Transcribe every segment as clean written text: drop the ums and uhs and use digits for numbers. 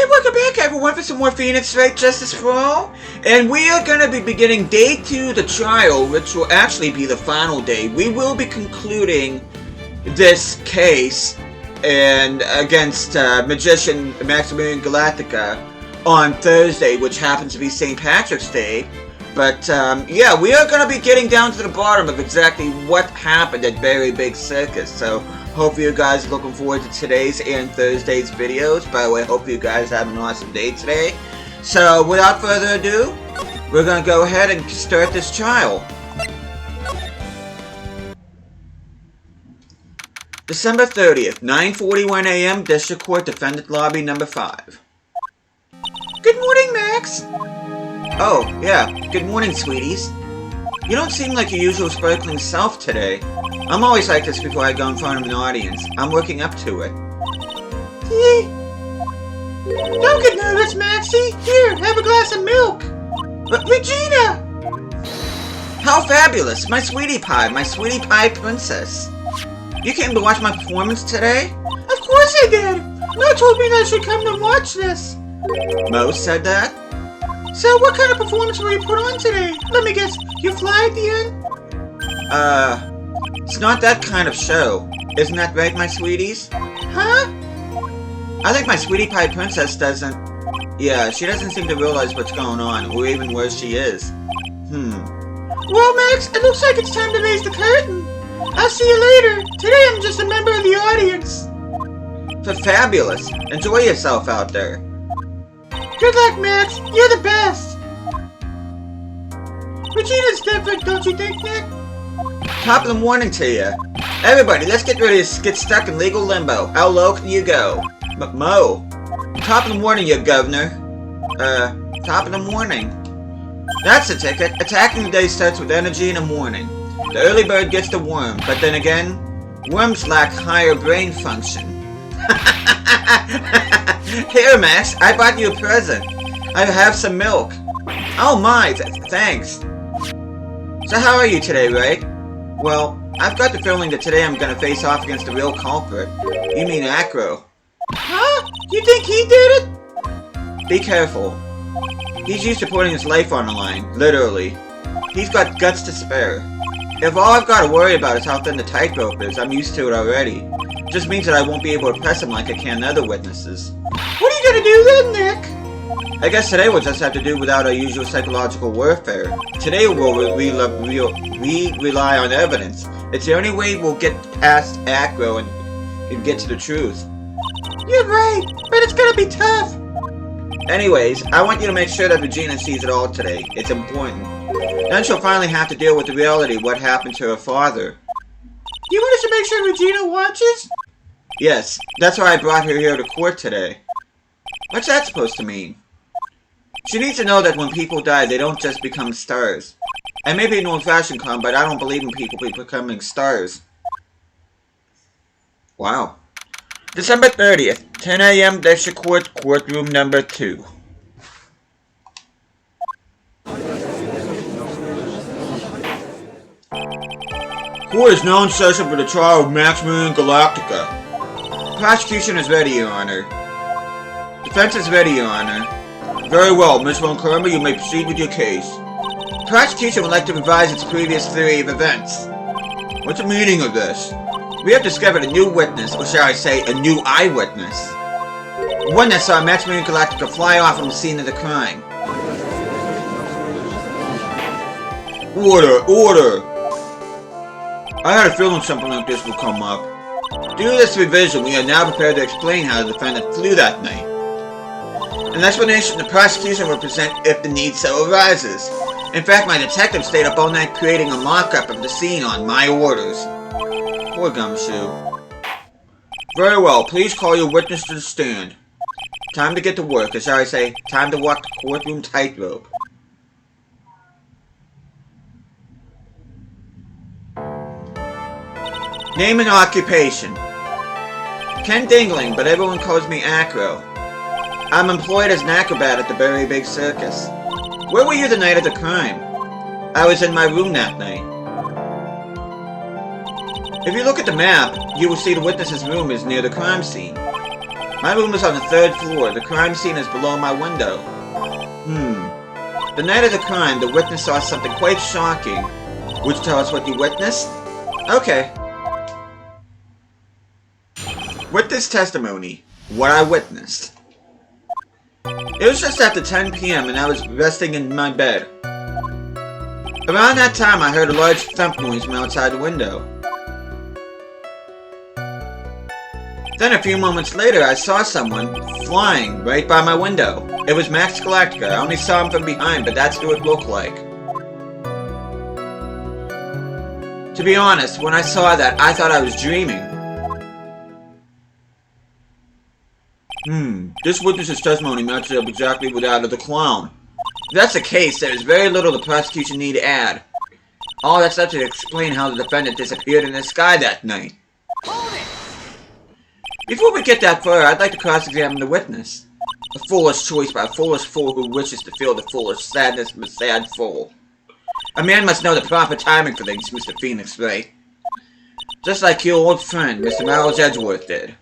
welcome back everyone for some more Phoenix Wright Justice for All. And we are going to be beginning day 2 of the trial, which will actually be the final day. We will be concluding this case and against Magician Maximilian Galactica on Thursday, which happens to be St. Patrick's Day. But yeah, we are going to be getting down to the bottom of exactly what happened at Very Big Circus. So hope you guys are looking forward to today's and Thursday's videos. By the way, hope you guys have an awesome day today. So without further ado, we're going to go ahead and start this trial. December 30th, 9:41 a.m. District Court, Defendant Lobby number 5. Good morning, Max! Oh, yeah. Good morning, sweeties. You don't seem like your usual sparkling self today. I'm always like this before I go in front of an audience. I'm working up to it. Don't get nervous, Maxie. Here, have a glass of milk. But Regina! How fabulous! My sweetie pie princess. You came to watch my performance today? Of course I did! Mo told me that I should come to watch this. Mo said that? So what kind of performance will you put on today? Let me guess, you fly at the end? It's not that kind of show. Isn't that right, my sweeties? Huh? I think my sweetie pie princess doesn't... Yeah, she doesn't seem to realize what's going on, or even where she is. Well, Max, it looks like it's time to raise the curtain. I'll see you later. Today I'm just a member of the audience. Fabulous. Enjoy yourself out there. Good luck, Max. You're the best. Regina's different, don't you think, Nick? Top of the morning to you. Everybody, let's get ready to get stuck in legal limbo. How low can you go? Mo. Top of the morning, you governor. Top of the morning. That's the ticket. Attacking the day starts with energy in the morning. The early bird gets the worm, but then again, worms lack higher brain function. Here, Max, I bought you a present. I have some milk. Oh my, thanks. So how are you today, Wright? Well, I've got the feeling that today I'm gonna face off against the real culprit. You mean Acro. Huh? You think he did it? Be careful. He's used to putting his life on the line, literally. He's got guts to spare. If all I've got to worry about is how thin the tightrope is, I'm used to it already. It just means that I won't be able to press him like I can other witnesses. What are you gonna do then, Nick? I guess today we'll just have to do without our usual psychological warfare. Today we rely on evidence. It's the only way we'll get past Acro and get to the truth. You're right, but it's gonna be tough. Anyways, I want you to make sure that Regina sees it all today. It's important. Then she'll finally have to deal with the reality of what happened to her father. You want us to make sure Regina watches? Yes, that's why I brought her here to court today. What's that supposed to mean? She needs to know that when people die, they don't just become stars. I may be an old-fashioned clown, but I don't believe in people becoming stars. Wow. December 30th, 10 a.m. District Court, courtroom number 2. Court is now in session for the trial of Maximilian Galactica. Prosecution is ready, Your Honor. Defense is ready, Your Honor. Very well, Ms. Von Kermer, you may proceed with your case. Prosecution would like to revise its previous theory of events. What's the meaning of this? We have discovered a new witness, or shall I say, a new eyewitness. One that saw Maximilian Galactica fly off from the scene of the crime. Order! Order! I had a feeling something like this would come up. Due to this revision, we are now prepared to explain how the defendant flew that night. An explanation the prosecution will present if the need so arises. In fact, my detective stayed up all night creating a mock-up of the scene on my orders. Poor Gumshoe. Very well, please call your witness to the stand. Time to get to work, or shall I say, time to walk the courtroom tightrope. Name and occupation. Ken Dingling, but everyone calls me Acro. I'm employed as an acrobat at the Very Big Circus. Where were you the night of the crime? I was in my room that night. If you look at the map, you will see the witness's room is near the crime scene. My room is on the 3rd floor. The crime scene is below my window. The night of the crime, the witness saw something quite shocking. Would you tell us what you witnessed? Okay. Witness testimony. What I witnessed. It was just after 10 p.m. and I was resting in my bed. Around that time, I heard a large thump noise from outside the window. Then a few moments later, I saw someone flying right by my window. It was Max Galactica. I only saw him from behind, but that's who it looked like. To be honest, when I saw that, I thought I was dreaming. This witness's testimony matches up exactly with that of the clown. If that's the case, there is very little the prosecution need to add. All that's left to explain how the defendant disappeared in the sky that night. Hold it! Before we get that far, I'd like to cross-examine the witness. A foolish choice by a foolish fool who wishes to feel the foolish sadness of a sad fool. A man must know the proper timing for things, Mr. Phoenix Wright. Just like your old friend, Mr. Miles Edgeworth did.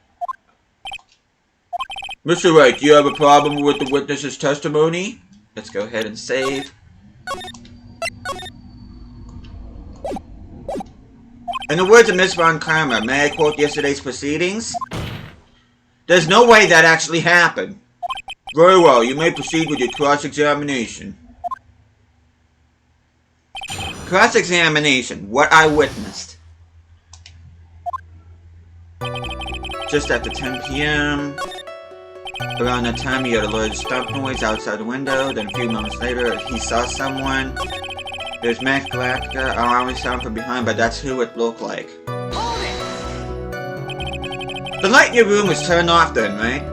Mr. Wright, do you have a problem with the witness's testimony? Let's go ahead and save. In the words of Miss Von Karma, may I quote yesterday's proceedings? There's no way that actually happened. Very well, you may proceed with your cross-examination. Cross-examination, what I witnessed. Just after 10 p.m. Around that time, he heard a large stomp noise outside the window. Then a few moments later, he saw someone. There's Max Galactica. I only saw him from behind, but that's who it looked like. The light in your room was turned off then, right?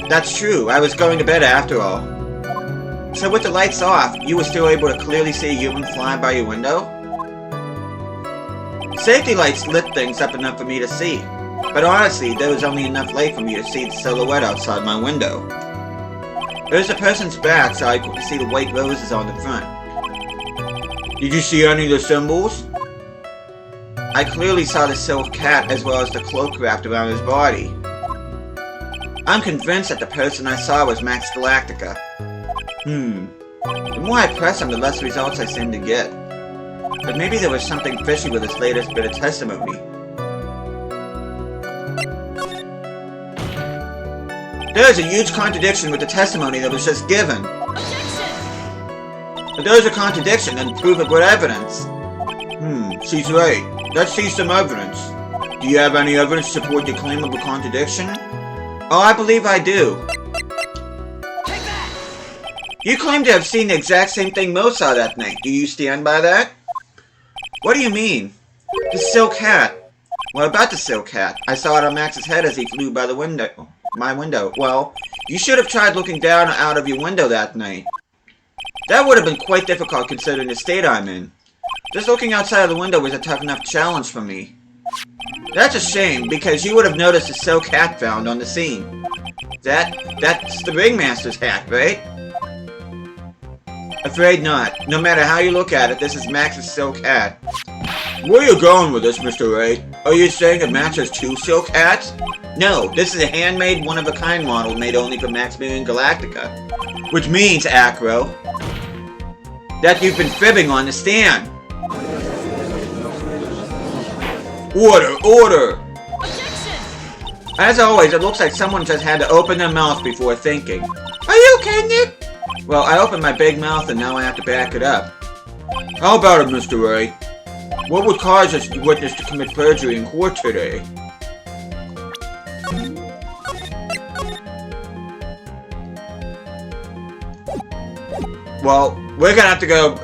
That's true. I was going to bed after all. So with the lights off, you were still able to clearly see a human flying by your window? Safety lights lit things up enough for me to see. But honestly, there was only enough light for me to see the silhouette outside my window. It was a person's back, so I could see the white roses on the front. Did you see any of the symbols? I clearly saw the silk cat as well as the cloak wrapped around his body. I'm convinced that the person I saw was Max Galactica. The more I press him, the less results I seem to get. But maybe there was something fishy with his latest bit of testimony. There is a huge contradiction with the testimony that was just given. If there's a contradiction, then prove it with evidence. She's right. Let's see some evidence. Do you have any evidence to support your claim of a contradiction? Oh, I believe I do. You claim to have seen the exact same thing Mo saw that night. Do you stand by that? What do you mean? The silk hat. Well, about the silk hat. I saw it on Max's head as he flew by the window. My window. Well, you should have tried looking down out of your window that night. That would have been quite difficult considering the state I'm in. Just looking outside of the window was a tough enough challenge for me. That's a shame, because you would have noticed the silk hat found on the scene. That's the ringmaster's hat, right? Afraid not. No matter how you look at it, this is Max's silk hat. Where are you going with this, Mr. Wright? Are you saying that Max has 2 silk hats? No, this is a handmade, one-of-a-kind model made only for Max and Galactica. Which means, Acro, that you've been fibbing on the stand. Order! Order! Objection! As always, it looks like someone just had to open their mouth before thinking. Are you okay, Nick? Well, I opened my big mouth and now I have to back it up. How about it, Mr. Wright? What would cause this witness to commit perjury in court today? Well, we're gonna have to go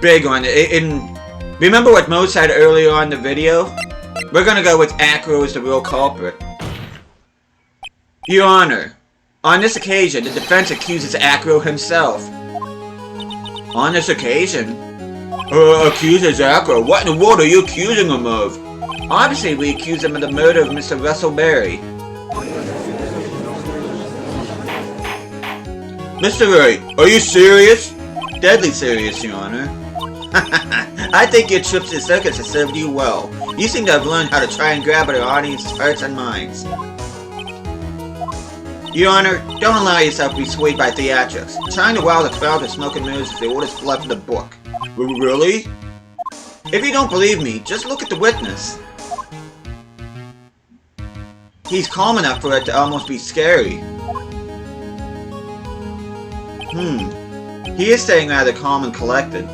big on it. Remember what Mo said earlier on in the video? We're gonna go with Acro as the real culprit. Your Honor, on this occasion, the defense accuses Acro himself. On this occasion? Accuses Acro? What in the world are you accusing him of? Obviously, we accuse him of the murder of Mr. Russell Berry. Mr. Wright, are you serious? Deadly serious, Your Honor. I think your trips to the circus have served you well. You seem to have learned how to try and grab at our audience's hearts and minds. Your Honor, don't allow yourself to be swayed by theatrics. Trying to wow the crowd with smoke and mirrors is the oldest fluff in the book. Really? If you don't believe me, just look at the witness. He's calm enough for it to almost be scary. He is staying rather calm and collected.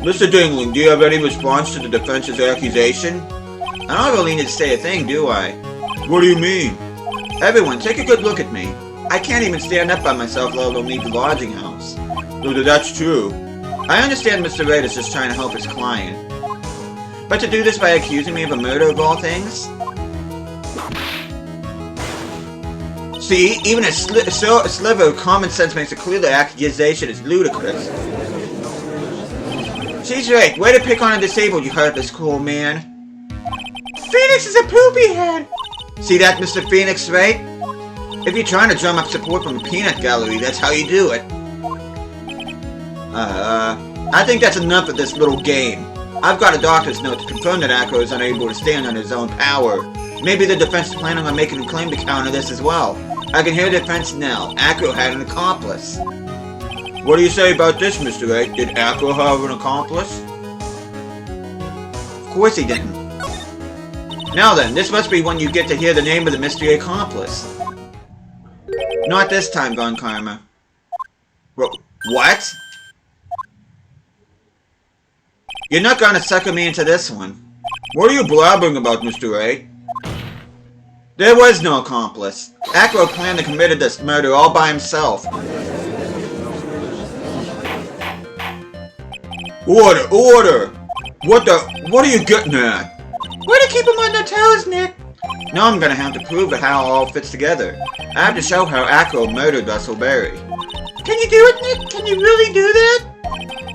Mr. Dingling, do you have any response to the defense's accusation? I don't really need to say a thing, do I? What do you mean? Everyone, take a good look at me. I can't even stand up by myself, let alone leave the lodging house. That's true. I understand Mr. Wright is just trying to help his client. But to do this by accusing me of a murder of all things? See, even a sliver of common sense makes it clear the accusation is ludicrous. She's right. Way to pick on a disabled, you heartless cruel man. Phoenix is a poopy head! See that, Mr. Phoenix Wright? If you're trying to drum up support from the peanut gallery, that's how you do it. I think that's enough of this little game. I've got a doctor's note to confirm that Acro is unable to stand on his own power. Maybe the defense is planning on making a claim to counter this as well. I can hear the defense now. Acro had an accomplice. What do you say about this, Mr. Wright? Did Acro have an accomplice? Of course he didn't. Now then, this must be when you get to hear the name of the mystery accomplice. Not this time, Von Karma. What? You're not gonna sucker me into this one. What are you blabbering about, Mr. Wright? There was no accomplice. Acro planned and committed this murder all by himself. Order! Order! What are you getting at? Way to keep him on their toes, Nick! Now I'm gonna have to prove it how it all fits together. I have to show how Acro murdered Russell Berry. Can you do it, Nick? Can you really do that?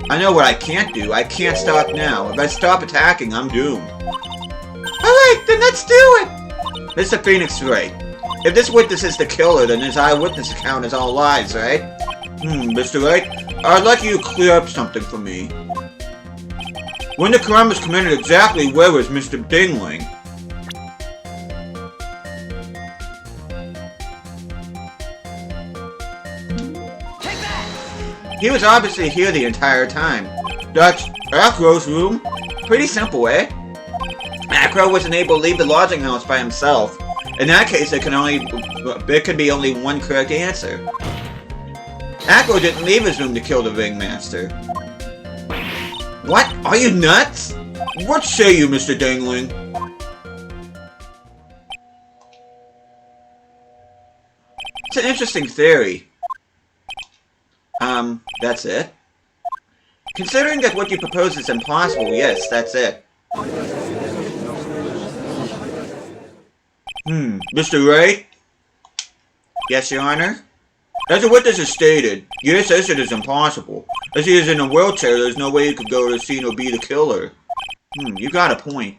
I know what I can't do. I can't stop now. If I stop attacking, I'm doomed. Alright, then let's do it! Mr. Phoenix Wright. If this witness is the killer, then his eyewitness account is all lies, right? Mr. Wright, I'd like you to clear up something for me. When the crime was committed, exactly where was Mr. Dingling? Take that! He was obviously here the entire time. That's Acro's room? Pretty simple, eh? Acro wasn't able to leave the lodging house by himself. In that case, there could be only one correct answer. Acro didn't leave his room to kill the ringmaster. What? Are you nuts? What say you, Mr. Dingling? It's an interesting theory. That's it? Considering that what you propose is impossible, yes, that's it. Mr. Wright? Yes, Your Honor? As the witness has stated, your assertion is impossible. As he is in a wheelchair, there's no way he could go to the scene or be the killer. You got a point.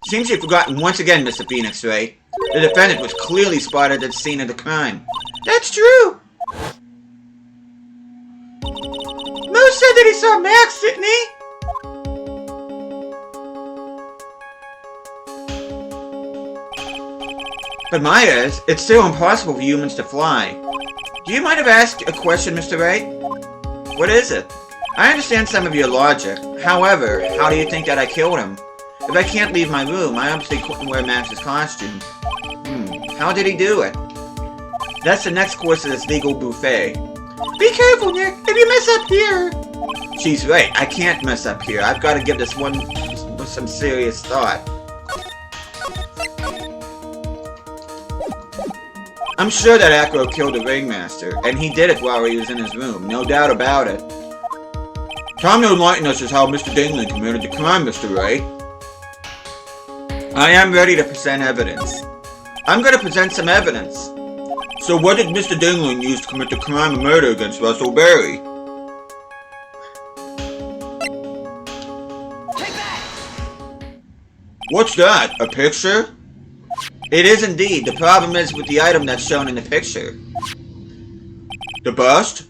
Seems you've forgotten once again, Mr. Phoenix Wright. The defendant was clearly spotted at the scene of the crime. That's true! Mo said that he saw Max, didn't he? But Myers, it's still impossible for humans to fly. Do you mind if I ask a question, Mr. Wright? What is it? I understand some of your logic. However, how do you think that I killed him? If I can't leave my room, I obviously couldn't wear Max's costume. How did he do it? That's the next course of this legal buffet. Be careful, Nick! If you mess up here! She's right, I can't mess up here. I've got to give this one some serious thought. I'm sure that Acro killed the ringmaster, and he did it while he was in his room, no doubt about it. Time to enlighten us as how Mr. Dingling committed the crime, Mr. Wright. I am ready to present evidence. I'm going to present some evidence. So what did Mr. Dingling use to commit the crime of murder against Russell Berry? Take that! What's that? A picture? It is indeed. The problem is with the item that's shown in the picture. The bust?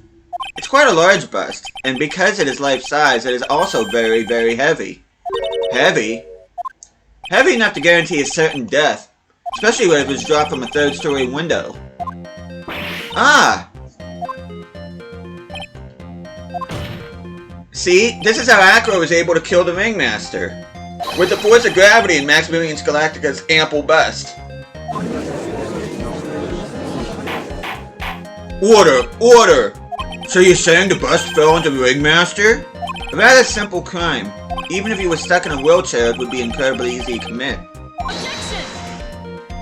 It's quite a large bust, and because it is life-size, it is also very, very heavy. Heavy? Heavy enough to guarantee a certain death, especially when it was dropped from a third-story window. Ah! See? This is how Acro was able to kill the Ringmaster. With the force of gravity and Maximilian Galactica's ample bust. Order! Order! So you're saying the bust fell into the Ringmaster? A rather simple crime. Even if he was stuck in a wheelchair, it would be incredibly easy to commit. Objection!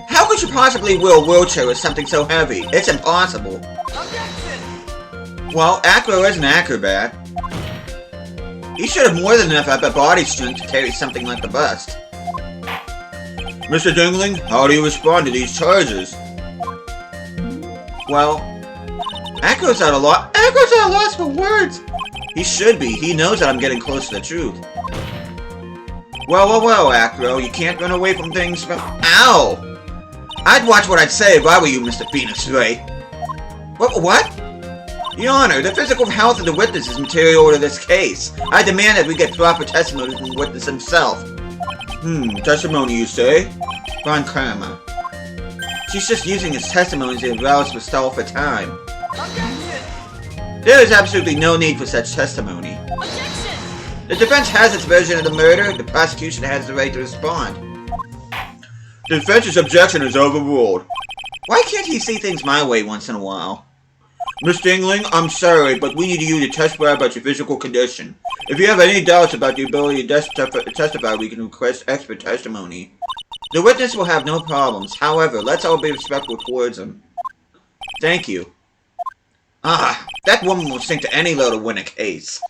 How could you possibly wheel a wheelchair with something so heavy? It's impossible. Objection! Well, Acro is an acrobat. He should have more than enough upper body strength to carry something like the bust. Mr. Dingling, how do you respond to these charges? Well, Acro's at a loss for words. He should be. He knows that I'm getting close to the truth. Well, Acro, you can't run away from things from— Ow! I'd watch what I'd say if I were you, Mr. Phoenix Wright. What? Your Honor, the physical health of the witness is material to this case. I demand that we get proper testimony from the witness himself. Testimony you say? Von Kramer. She's just using his testimony to arouse herself for time. Objection! There is absolutely no need for such testimony. Objection! The defense has its version of the murder, the prosecution has the right to respond. The defense's objection is overruled. Why can't he see things my way once in a while? Miss Dingling, I'm sorry, but we need you to testify about your physical condition. If you have any doubts about the ability to testify, we can request expert testimony. The witness will have no problems. However, let's all be respectful towards him. Thank you. Ah, that woman will sink to any low to win a case.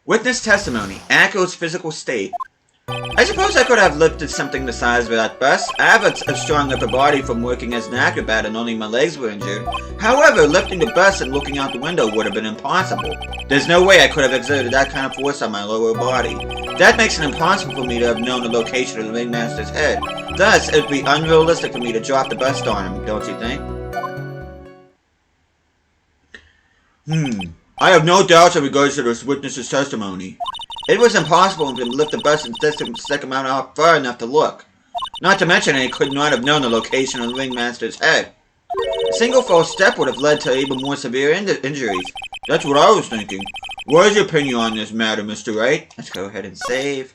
Witness testimony. Acro's physical state. I suppose I could have lifted something the size of that bust. I have a strong upper body from working as an acrobat and only my legs were injured. However, lifting the bust and looking out the window would have been impossible. There's no way I could have exerted that kind of force on my lower body. That makes it impossible for me to have known the location of the Ringmaster's head. Thus, it would be unrealistic for me to drop the bust on him, don't you think? I have no doubts in regards to this witness's testimony. It was impossible for him to lift the bust and stick him out far enough to look. Not to mention he could not have known the location of the Ringmaster's head. A single false step would have led to even more severe injuries. That's what I was thinking. What is your opinion on this matter, Mr. Wright? Let's go ahead and save.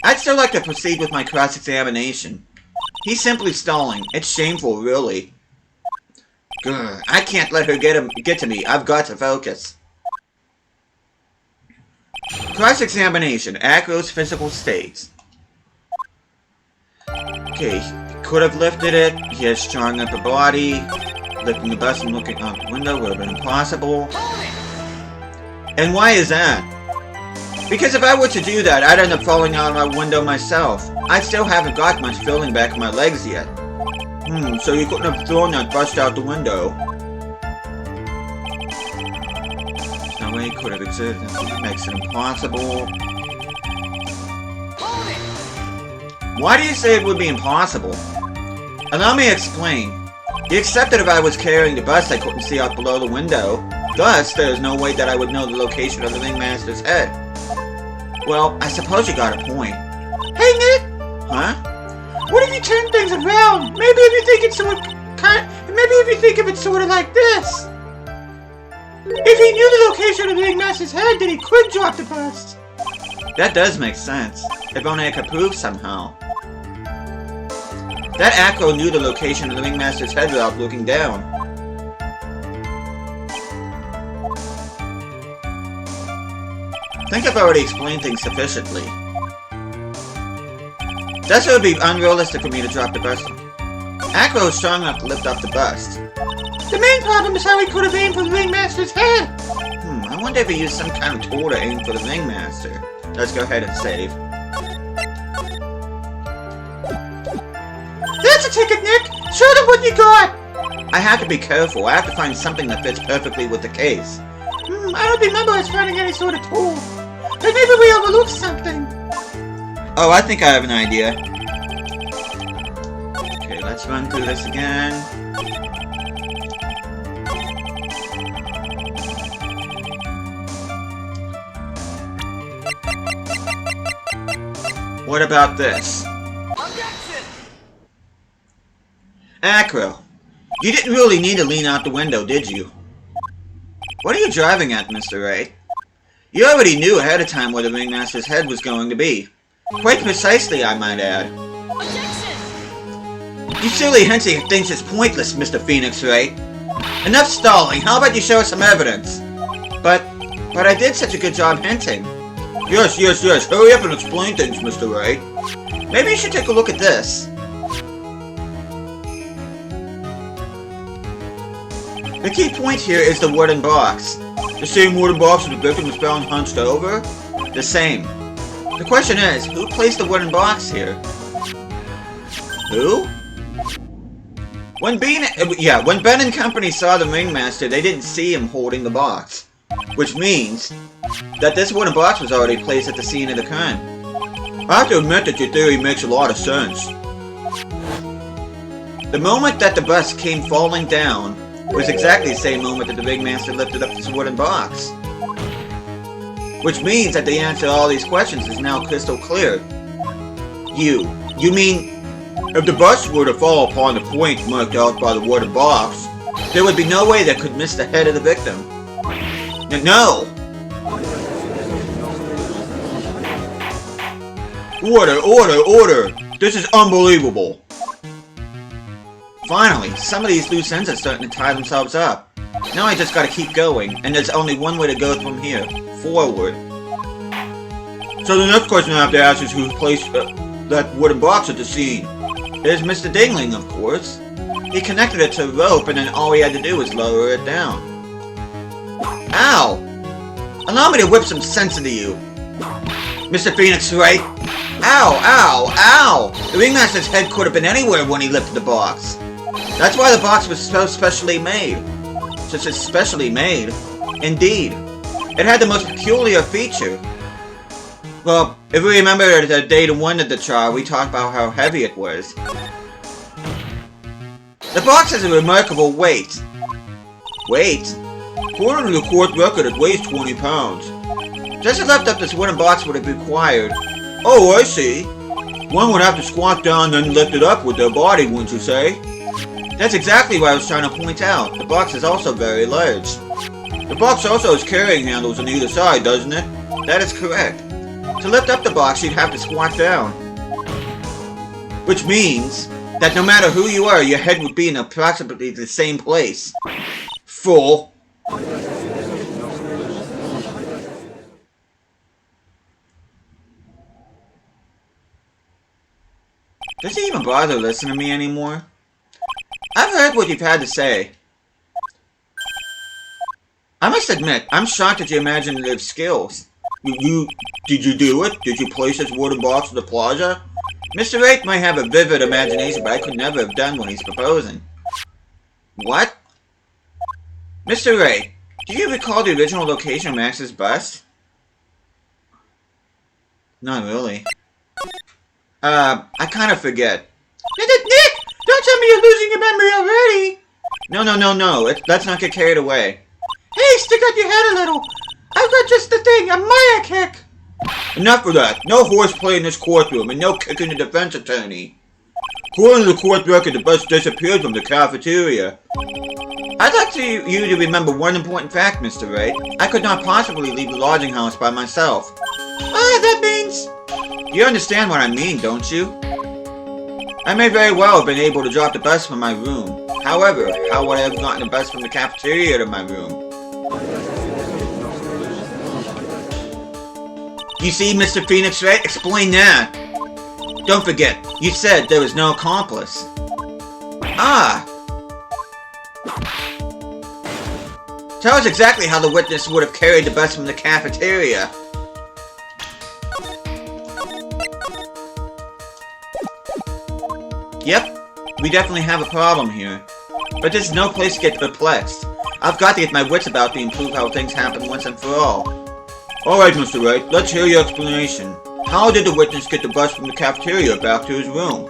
I'd still like to proceed with my cross-examination. He's simply stalling. It's shameful, really. Grr, I can't let her get to me. I've got to focus. Cross-examination. Acro's physical states. Okay, could have lifted it. He has strong upper body. Lifting the bust and looking out the window would have been impossible. And why is that? Because if I were to do that, I'd end up falling out of my window myself. I still haven't got much filling back in my legs yet. So you couldn't have thrown that bust out the window. No way he could have exerted this. That makes it impossible. Why do you say it would be impossible? Allow me to explain. He accepted if I was carrying the bust I couldn't see out below the window. Thus, there is no way that I would know the location of the Ringmaster's head. Well, I suppose you got a point. Hey, Nick! Huh? What if you turn things around? Maybe if you think of it sort of like this. If he knew the location of the Ringmaster's head, then he could drop the bust. That does make sense. If only I could prove somehow. That Acro knew the location of the Ringmaster's head without looking down. I think I've already explained things sufficiently. Thus, it would be unrealistic for me to drop the bust. Acro is strong enough to lift off the bust. The main problem is how he could have aimed for the Ringmaster's head. I wonder if he used some kind of tool to aim for the Ringmaster. Let's go ahead and save. That's a ticket, Nick! Show them what you got! I have to be careful. I have to find something that fits perfectly with the case. I don't remember us finding any sort of tool. But maybe we overlooked something. Oh, I think I have an idea. Okay, let's run through this again. What about this? Objection! Acro, you didn't really need to lean out the window, did you? What are you driving at, Mr. Wright? You already knew ahead of time where the Ringmaster's head was going to be. Quite precisely, I might add. Objection! You silly hinting thinks it's pointless, Mr. Phoenix Wright. Enough stalling, how about you show us some evidence? But I did such a good job hinting. Yes, hurry up and explain things, Mr. Wright. Maybe you should take a look at this. The key point here is the wooden box. The same wooden box that the victim was found hunched over? The same. The question is, who placed the wooden box here? Who? When Ben and company saw the Ringmaster, they didn't see him holding the box. Which means that this wooden box was already placed at the scene of the crime. I have to admit that your theory makes a lot of sense. The moment that the bus came falling down was exactly the same moment that the Ringmaster lifted up this wooden box. Which means that the answer to all these questions is now crystal clear. You mean, if the bus were to fall upon the point marked out by the wooden box, there would be no way that could miss the head of the victim. No! Order! This is unbelievable! Finally, some of these loose ends are starting to tie themselves up. Now I just gotta keep going, and there's only one way to go from here. Forward. So the next question I have to ask is who placed that wooden box at the scene? There's Mr. Dingling, of course. He connected it to a rope, and then all he had to do was lower it down. Ow! Allow me to whip some sense into you. Mr. Phoenix Wright. Ow! The Ringmaster's head could have been anywhere when he lifted the box. That's why the box was so specially made. Such as specially made. Indeed. It had the most peculiar feature. Well, if we remember the day one of the trial, we talked about how heavy it was. The box has a remarkable weight. Weight? According to the court record, it weighs 20 pounds. Just to lift up this wooden box would have required... Oh, I see. One would have to squat down then lift it up with their body, wouldn't you say? That's exactly what I was trying to point out. The box is also very large. The box also has carrying handles on either side, doesn't it? That is correct. To lift up the box, you'd have to squat down. Which means that no matter who you are, your head would be in approximately the same place. Fool. Does he even bother listening to me anymore? I've heard what you've had to say. I must admit, I'm shocked at your imaginative skills. Did you do it? Did you place this wooden box in the plaza? Mr. Wright might have a vivid imagination, but I could never have done what he's proposing. What? Mr. Wright, do you recall the original location of Max's bust? Not really. I kind of forget. Nick! Don't tell me you're losing your memory already! No. Let's not get carried away. Hey, stick out your head a little! I've got just the thing, a Maya kick! Enough of that. No horseplay in this courtroom, and no kicking the defense attorney. According to the court record, the bus disappeared from the cafeteria. I'd like you to remember one important fact, Mr. Wright. I could not possibly leave the lodging house by myself. That means... You understand what I mean, don't you? I may very well have been able to drop the bus from my room. However, how would I have gotten the bus from the cafeteria to my room? You see, Mr. Phoenix Wright? Explain that. Don't forget, you said there was no accomplice. Tell us exactly how the witness would have carried the bus from the cafeteria. Yep, we definitely have a problem here. But there's no place to get perplexed. I've got to get my wits about me and prove how things happen once and for all. Alright, Mr. Wright, let's hear your explanation. How did the witness get the bus from the cafeteria back to his room?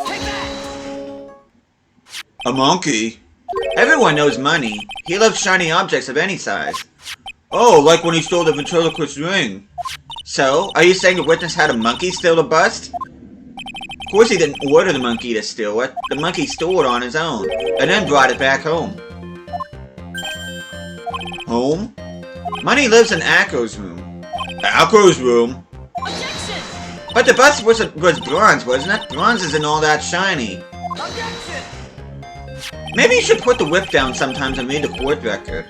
Take that! A monkey? Everyone knows Money. He loves shiny objects of any size. Oh, like when he stole the ventriloquist ring. So, are you saying the witness had a monkey steal the bust? Of course he didn't order the monkey to steal it. The monkey stole it on his own, and then brought it back home. Home? Money lives in Akko's room. Akko's room? Objection! But the bust was bronze, wasn't it? Bronze isn't all that shiny. Objection! Maybe you should put the whip down sometimes and read the court record.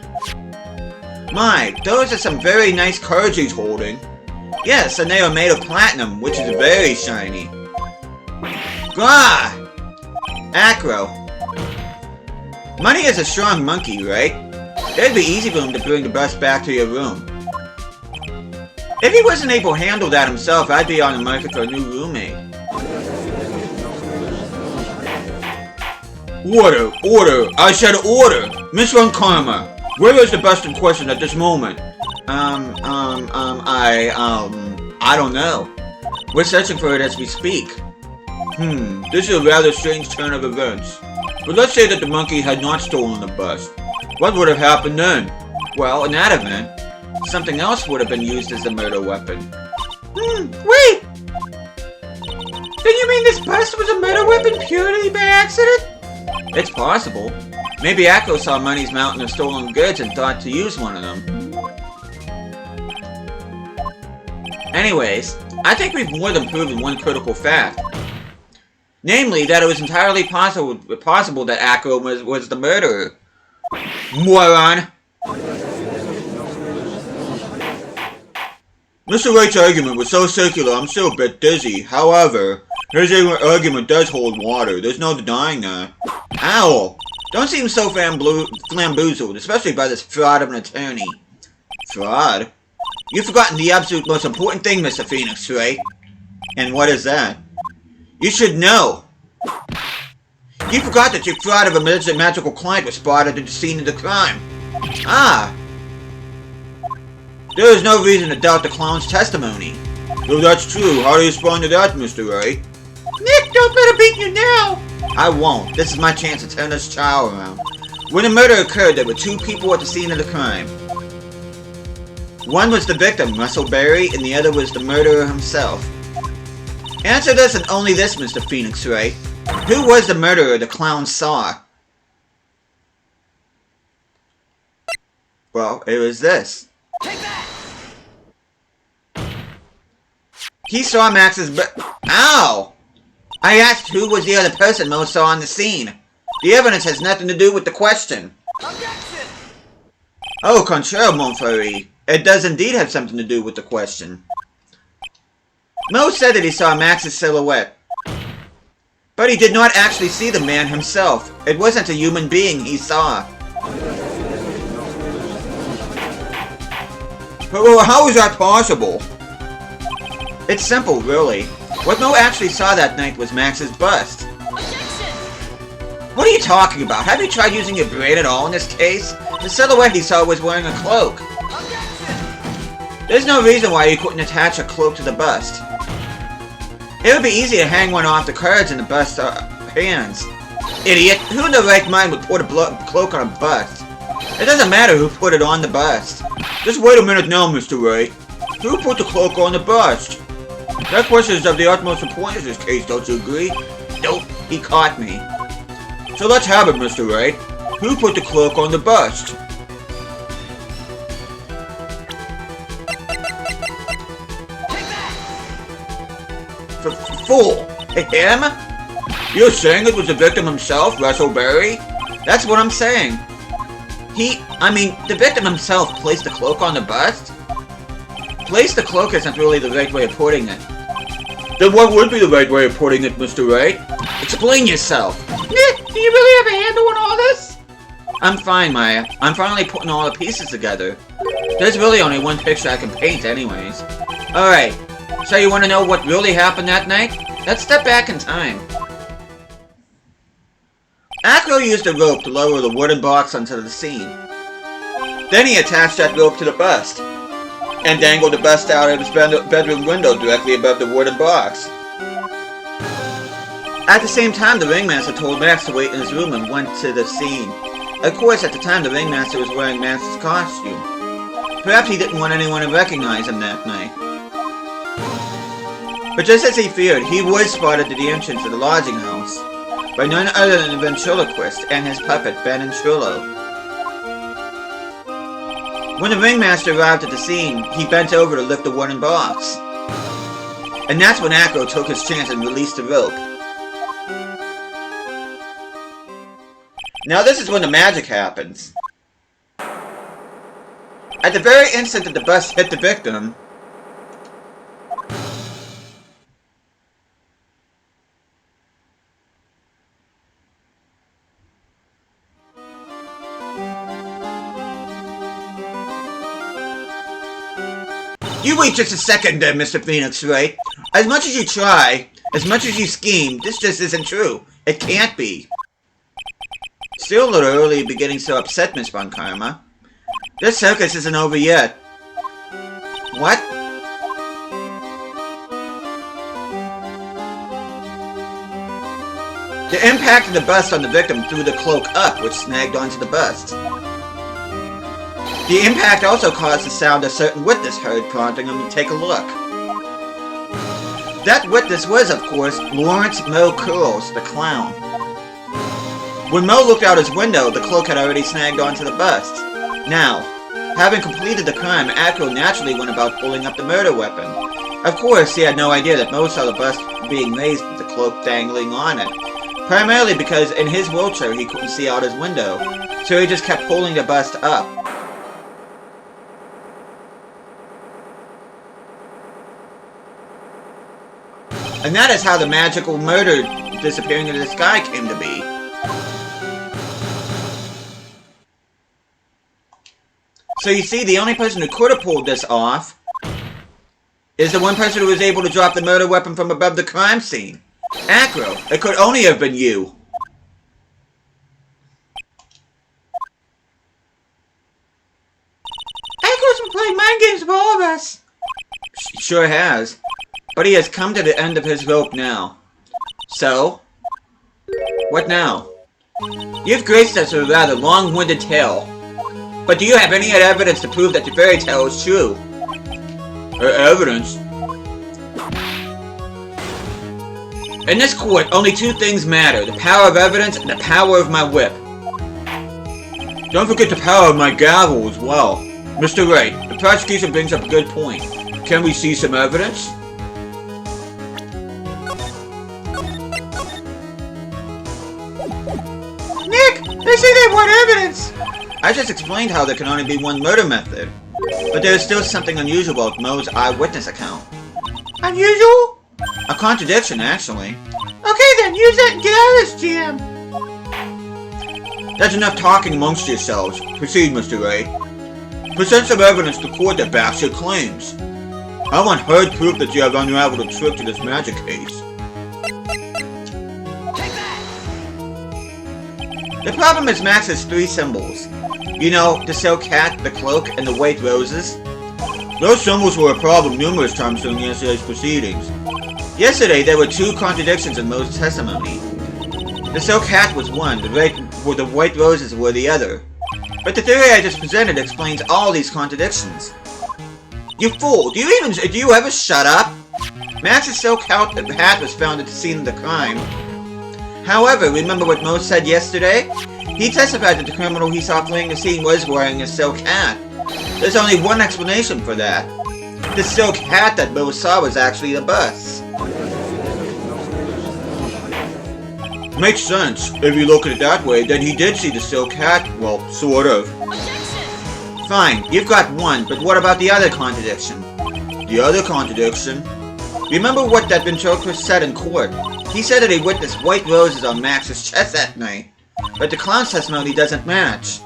My, those are some very nice cards he's holding. Yes, and they are made of platinum, which is very shiny. Gah! Acro. Money is a strong monkey, right? It'd be easy for him to bring the bust back to your room. If he wasn't able to handle that himself, I'd be on the market for a new roommate. Order! Order! I said order! Miss Von Karma! Where is the bust in question at this moment? I don't know. We're searching for it as we speak. This is a rather strange turn of events. But let's say that the monkey had not stolen the bust. What would have happened then? Well, in that event, something else would have been used as the murder weapon. Wait! Then you mean this bust was a murder weapon purely by accident? It's possible. Maybe Akko saw Money's mountain of stolen goods and thought to use one of them. Anyways, I think we've more than proven one critical fact. Namely, that it was entirely possible that Akko was the murderer. Moron! Mr. Wright's argument was so circular, I'm still a bit dizzy. However, his argument does hold water. There's no denying that. Ow! Don't seem so flamboozled, especially by this fraud of an attorney. Fraud? You've forgotten the absolute most important thing, Mr. Phoenix Wright. And what is that? You should know. You forgot that your fraud of a magical client was spotted at the scene of the crime. Ah! There is no reason to doubt the clown's testimony. Though that's true, how do you respond to that, Mr. Wright? Nick, don't let him beat you now! I won't. This is my chance to turn this child around. When the murder occurred, there were two people at the scene of the crime. One was the victim, Russell Berry, and the other was the murderer himself. Answer this and only this, Mr. Phoenix Wright. Who was the murderer the clown saw? Well, it was this. Take that! He saw Max's Ow! I asked who was the other person Mo saw on the scene. The evidence has nothing to do with the question. Objection! Oh, contraire, mon frère. It does indeed have something to do with the question. Mo said that he saw Max's silhouette. But he did not actually see the man himself. It wasn't a human being he saw. But how is that possible? It's simple, really. What Mo actually saw that night was Max's bust. Objection! What are you talking about? Have you tried using your brain at all in this case? The silhouette he saw was wearing a cloak. Objection! There's no reason why you couldn't attach a cloak to the bust. It would be easy to hang one off the cards in the bust's hands. Idiot! Who in their right mind would put a cloak on a bust? It doesn't matter who put it on the bust. Just wait a minute now, Mr. Wright. Who put the cloak on the bust? That question is of the utmost importance in this case, don't you agree? Nope, he caught me. So let's have it, Mr. Wright. Who put the cloak on the bust? Fool! Him? You're saying it was the victim himself, Russell Berry? That's what I'm saying. The victim himself placed the cloak on the bust? Place the cloak isn't really the right way of putting it. Then what would be the right way of putting it, Mr. Wright? Explain yourself. Nick, do you really have a handle on all this? I'm fine, Maya. I'm finally putting all the pieces together. There's really only one picture I can paint anyways. Alright, so you want to know what really happened that night? Let's step back in time. Akko used a rope to lower the wooden box onto the scene. Then he attached that rope to the bust, and dangled the bust out of his bedroom window directly above the wooden box. At the same time, the ringmaster told Max to wait in his room and went to the scene. Of course, at the time, the ringmaster was wearing Max's costume. Perhaps he didn't want anyone to recognize him that night. But just as he feared, he was spotted at the entrance of the lodging house by none other than the ventriloquist and his puppet, Ben and Trillo. When the ringmaster arrived at the scene, he bent over to lift the wooden box. And that's when Acro took his chance and released the rope. Now this is when the magic happens. At the very instant that the bus hit the victim, you wait just a second there, Mr. Phoenix Wright. As much as you try, as much as you scheme, this just isn't true. It can't be. Still a little early to be getting so upset, Miss Von Karma. This circus isn't over yet. What? The impact of the bust on the victim threw the cloak up, which snagged onto the bust. The impact also caused the sound a certain witness heard, prompting him to take a look. That witness was, of course, Lawrence Mo Curls, the clown. When Mo looked out his window, the cloak had already snagged onto the bust. Now, having completed the crime, Acro naturally went about pulling up the murder weapon. Of course, he had no idea that Mo saw the bust being raised with the cloak dangling on it. Primarily because in his wheelchair he couldn't see out his window, so he just kept pulling the bust up. And that is how the magical murder disappearing into the sky came to be. So you see, the only person who could have pulled this off is the one person who was able to drop the murder weapon from above the crime scene. Acro, it could only have been you. Acro's been playing mind games with all of us. Sure has. But he has come to the end of his rope now. So, what now? You've graced us with a rather long-winded tale. But do you have any evidence to prove that the fairy tale is true? Evidence? In this court, only two things matter. The power of evidence and the power of my whip. Don't forget the power of my gavel as well. Mr. Wright, the prosecution brings up a good point. Can we see some evidence? Nick! They say they want evidence! I just explained how there can only be one murder method. But there is still something unusual about Mo's eyewitness account. Unusual? A contradiction, actually. Okay then, use that and get out of this jam! That's enough talking amongst yourselves. Proceed, Mr. Wright. Present some evidence to court that backs your claims. I want hard proof that you have unraveled a trick to this magic case. Take that! The problem is Max has three symbols. You know, the silk hat, the cloak, and the white roses. Those symbols were a problem numerous times during yesterday's proceedings. Yesterday, there were two contradictions in Mo's testimony. The silk hat was one, the white roses were the other. But the theory I just presented explains all these contradictions. You fool! Do you ever shut up? Max's silk hat was found at the scene of the crime. However, remember what Mo said yesterday? He testified that the criminal he saw fleeing the scene was wearing a silk hat. There's only one explanation for that. The silk hat that Mo saw was actually the bus. Makes sense. If you look at it that way, then he did see the silk hat. Well, sort of. Objection! Fine, you've got one, but what about the other contradiction? The other contradiction? Remember what that ventriloquist said in court? He said that he witnessed white roses on Max's chest that night. But the clown's testimony doesn't match.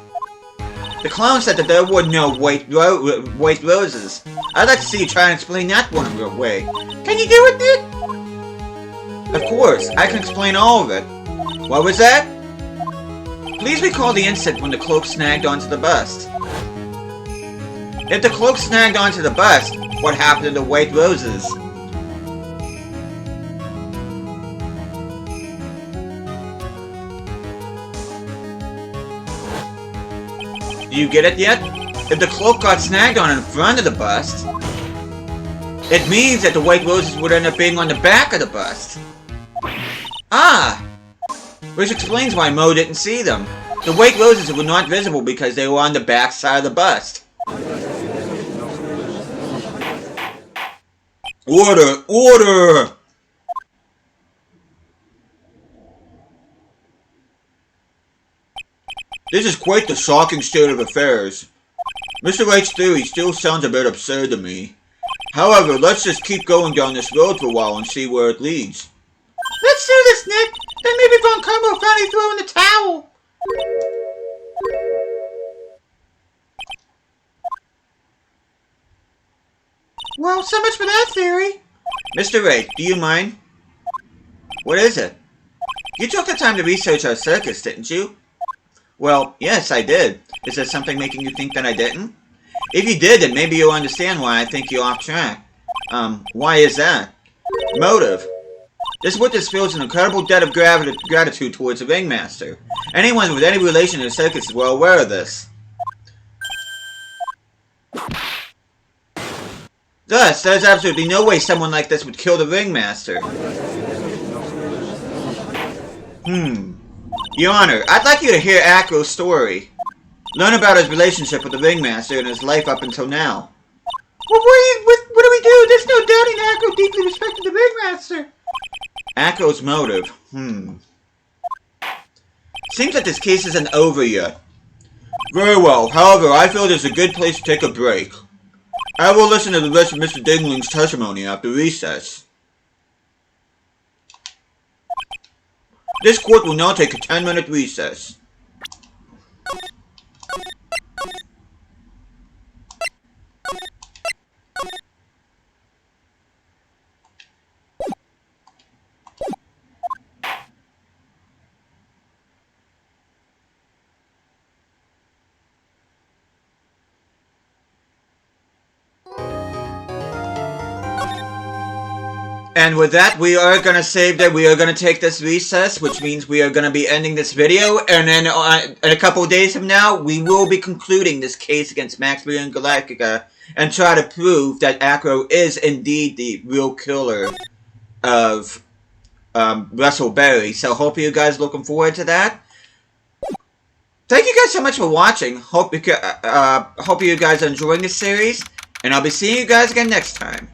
The clown said that there were no white roses. I'd like to see you try and explain that one in a real way. Can you do it, Nick? Of course, I can explain all of it. What was that? Please recall the incident when the cloak snagged onto the bust. If the cloak snagged onto the bust, what happened to the white roses? Do you get it yet? If the cloak got snagged on in front of the bust, it means that the white roses would end up being on the back of the bust. Ah! Which explains why Mo didn't see them. The white roses were not visible because they were on the back side of the bust. Order! Order! This is quite the shocking state of affairs. Mr. Wright's theory still sounds a bit absurd to me. However, let's just keep going down this road for a while and see where it leads. Let's do this, Nick! Then maybe Von Karma will finally throw in the towel! Well, so much for that theory. Mr. Wright, do you mind? What is it? You took the time to research our circus, didn't you? Well, yes, I did. Is there something making you think that I didn't? If you did, then maybe you'll understand why I think you're off track. Why is that? Motive. This witness feels an incredible debt of gratitude towards the ringmaster. Anyone with any relation to the circus is well aware of this. Thus, there's absolutely no way someone like this would kill the ringmaster. Your Honor, I'd like you to hear Acro's story. Learn about his relationship with the ringmaster and his life up until now. Well, what do we do? There's no doubting Acro deeply respected the ringmaster. Acro's motive. Seems that this case isn't over yet. Very well. However, I feel there's a good place to take a break. I will listen to the rest of Mr. Dingling's testimony after recess. This court will now take a 10-minute recess. And with that, we are going to save that. We are going to take this recess, which means we are going to be ending this video. And then in a couple of days from now, we will be concluding this case against Maximilian Galactica and try to prove that Acro is indeed the real killer of Russell Berry. So hope you guys are looking forward to that. Thank you guys so much for watching. Hope you guys are enjoying this series. And I'll be seeing you guys again next time.